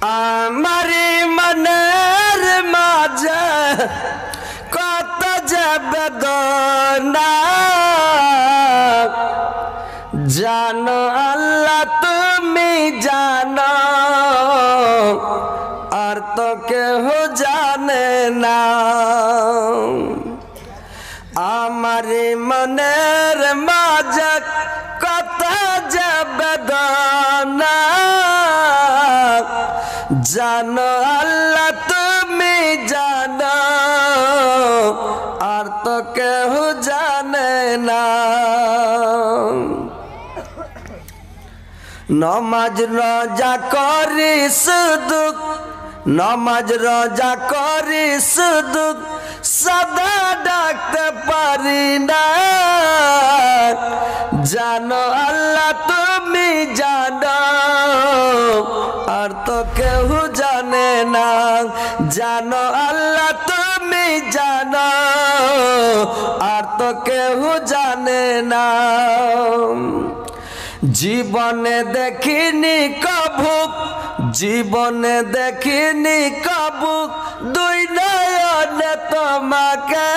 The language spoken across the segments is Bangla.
আমারি মনের মাঝে কত যে বেদনা জানো আল্লাহ তুমি জানো আর তো কেউ জানে না আমারি মনের মাঝে কত যে বেদনা জানো আল্লাহ তুমি জানো আর তো কেউ জানে না নমাজ রোজা করি শুধু নমাজ রোজা করি শুধু সদা ডাকতে পারি না জানো আল্লাহ তুমি জানো আর তো কেউ জানে না জানো আল্লাহ তুমি জানো আর তো কেউ জানে না জীবনে দেখিনি কভু জীবনে দেখিনি কভু দুই নয়নে তোমাকে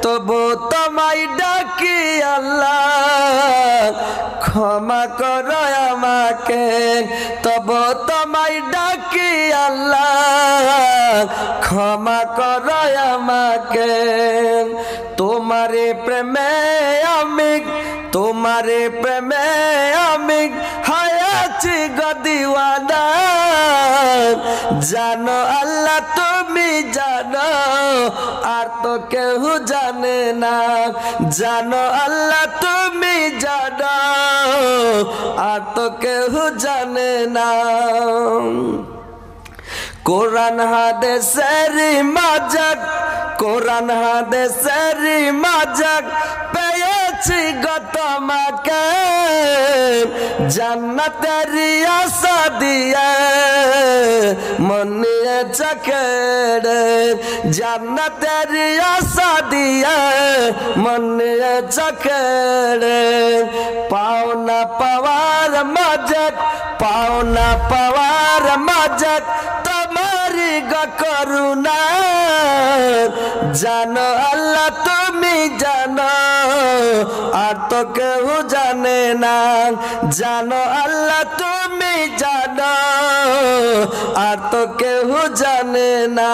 তবু তোমায় ডাকি আল্লাহ ক্ষমা করো আমাকে তবু তোমায় ডাকি আল্লাহ ক্ষমা করো আমাকে তোমারে প্রেমে আমি তোমারে প্রেমে আমি হায়াছি গদিওয়ানা জানো আল্লাহ তুমি জানো আর তো কেউ জানে না জানো আল্লাহ তুমি জানো আর তো কেউ জানে না কোরআন হাদিসের মাঝাক কোরআন হাদিসের মাঝাক পেয়েছি গো তোমাকে জান্নাতের আশা দিয়ে মন নিয়েছে কেড়ে জান্নাতের আশা দিয়ে মন নিয়েছে কেড়ে পাওনা পাওয়ার মাঝাক পাওনা পাওয়ার মাঝাক তোমারি গো করুণা জানো আল্লাহ তুমি জানো আর তো কেউ জানে না জানো আল্লাহ তুমি জানো আর তো কেউ জানে না।